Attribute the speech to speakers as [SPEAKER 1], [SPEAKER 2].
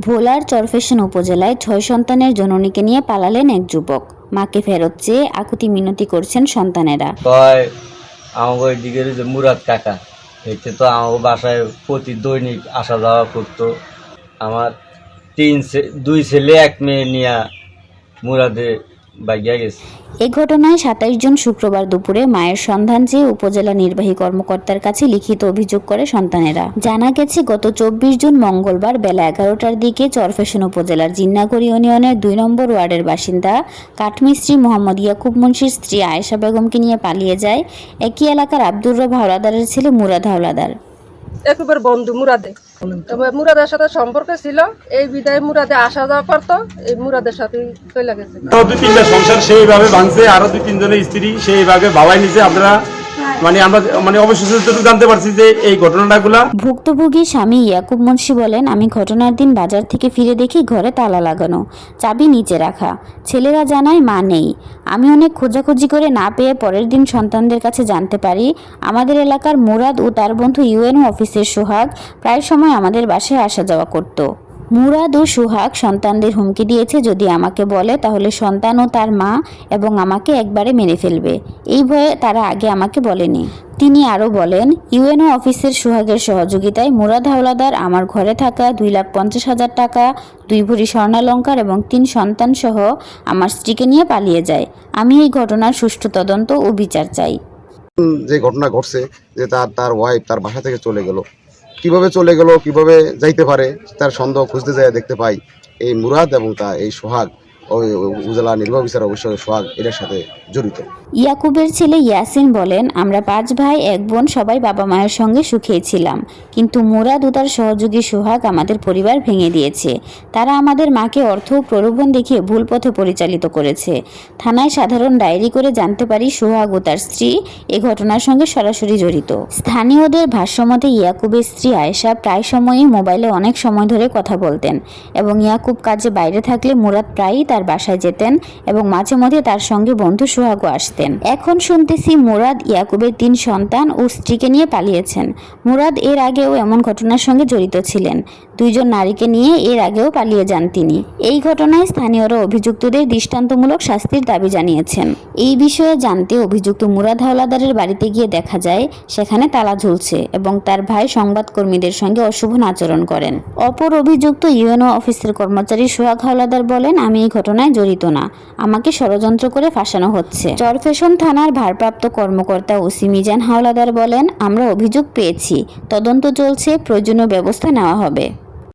[SPEAKER 1] ভোলার চরফ্যাশন উপজেলায় ৬ সন্তানের জননীকে নিয়ে পালালেন এক যুবক। মাকে ফেরত চেয়ে আকুতি মিনতি করছেন সন্তানেরা।
[SPEAKER 2] আমাকে ওইদিকে যে মুরাদ কাকা এতে তো আমার বাসায় প্রতি দৈনিক আসা যাওয়া করতো। আমার দুই ছেলে এক মেয়ে নিয়ে মুরাদে বাইয়া গেছে।
[SPEAKER 1] এ ঘটনায় ২৭ জুন শুক্রবার দুপুরে মায়ের সন্ধান চেয়ে উপজেলা নির্বাহী কর্মকর্তার কাছে লিখিত অভিযোগ করে সন্তানেরা। জানা গেছে, গত ২৪ জুন মঙ্গলবার বেলা ১১টার দিকে চরফ্যাশন উপজেলার জিন্নাগড় ইউনিয়নের ২ নম্বর ওয়ার্ডের বাসিন্দা কাঠমিস্ত্রি মোহাম্মদ ইয়াকুব মুন্সির স্ত্রী আয়েশা বেগমকে নিয়ে পালিয়ে যায় একই এলাকার আব্দুর রব হাওলাদারের ছেলে মুরাদ হাওলাদার।
[SPEAKER 3] একবার বন্ধু মুরাদে, তবে মুরাদের সাথে সম্পর্ক ছিল, এই বিদায় মুরাদে আসা যাওয়া করতো, এই মুরাদের সাথে চলে গেছে।
[SPEAKER 4] দুই তিনটা সংসার সেইভাবে ভাঙছে, আরো দুই তিনজনের স্ত্রী সেইভাবে বাবাই নিছে। আমরা অবশ্যই জানতে পারছি যে এই ঘটনাগুলা।
[SPEAKER 1] ভুক্তভোগী স্বামী ইয়াকুব মুন্সি বলেন, আমি ঘটনার দিন বাজার থেকে ফিরে দেখি ঘরে তালা লাগানো, চাবি নিচে রাখা। ছেলেরা জানায় মা নেই। আমি অনেক খোঁজাখুঁজি করে না পেয়ে পরের দিন সন্তানদের কাছে জানতে পারি আমাদের এলাকার মুরাদ ও তার বন্ধু ইউএনও অফিসের সোহাগ প্রায় সময় আমাদের বাসায় আসা যাওয়া করত। মুরাদ ও সোহাগ সন্তানদের হুমকি দিয়েছে, যদি আমাকে বলে তাহলে সন্তান ও তার মা এবং আমাকে একবারে মেরে ফেলবে। এই ভয়ে তারা আগে আমাকে বলেনি। তিনি আরও বলেন, ইউএনও অফিসের সোহাগের সহযোগিতায় মুরাদ হাওলাদার আমার ঘরে থাকা 2,50,000 টাকা, 2 ভরি স্বর্ণালঙ্কার এবং 3 সন্তান সহ আমার স্ত্রীকে নিয়ে পালিয়ে যায়। আমি এই ঘটনার সুষ্ঠু তদন্ত ও বিচার চাই।
[SPEAKER 5] যে ঘটনা ঘটছে যে তার ওয়াইফ তার বাসা থেকে চলে গেল, কিভাবে চলে গেল, কিভাবে যাইতে পারে, তার সন্দেহ খুঁজতে যায় দেখতে পাই এই মুরাদ এবং এই সোহাগ, ওই উপজেলা নির্বাহী অফিসার অবশ্যই সোহাগ এর সাথে জড়িত।
[SPEAKER 1] ইয়াকুবের ছেলে ইয়াসিন বলেন, আমরা 5 ভাই 1 বোন সবাই বাবা মায়ের সঙ্গে সুখেই ছিলাম, কিন্তু মুরাদ ও তার সহযোগী সোহাগ আমাদের পরিবার ভেঙে দিয়েছে। তারা আমাদের মাকে অর্থ ও প্রলোভন দেখিয়ে ভুল পথে পরিচালিত করেছে। থানায় সাধারণ ডায়েরি করে জানতে পারি সোহাগ ও তার স্ত্রী এ ঘটনার সঙ্গে সরাসরি জড়িত। স্থানীয়দের ভাষ্যমতে ইয়াকুবের স্ত্রী আয়েশা প্রায় সময়ই মোবাইলে অনেক সময় ধরে কথা বলতেন এবং ইয়াকুব কাজে বাইরে থাকলে মুরাদ প্রায়ই তার বাসায় যেতেন এবং মাঝে মধ্যে তার সঙ্গে বন্ধু সোহাগও আসতেন। এখন শুনতেছি মুরাদ ইয়াকুবের 3 সন্তান ও স্ত্রীকে নিয়ে পালিয়েছেন। মুরাদ এর আগেও এমন ঘটনার সঙ্গে জড়িত ছিলেন। 2 জন নারীকে নিয়ে এর আগেও পালিয়ে যান তিনি। এই ঘটনায় স্থানীয়রা অভিযুক্তদের দৃষ্টান্তমূলক শাস্তির দাবি জানিয়েছেন। এই বিষয়ে জানতে অভিযুক্ত মুরাদ হাওলাদারের বাড়িতে গিয়ে দেখা যায় সেখানে তালা ঝুলছে এবং তার ভাই সংবাদকর্মীদের সঙ্গে অশোভন আচরণ করেন। অপর অভিযুক্ত ইউএনও অফিসের কর্মচারী সোহাগ হাওলাদার বলেন, আমি এই ঘটনায় জড়িত না, আমাকে ষড়যন্ত্র করে ফাঁসানো হচ্ছে। চরফ্যাশন থানার ভারপ্রাপ্ত কর্মকর্তা ওসি মিজান হাওলাদার বলেন, আমরা অভিযোগ পেয়েছি, তদন্ত চলছে, প্রয়োজনীয় ব্যবস্থা নেওয়া হবে।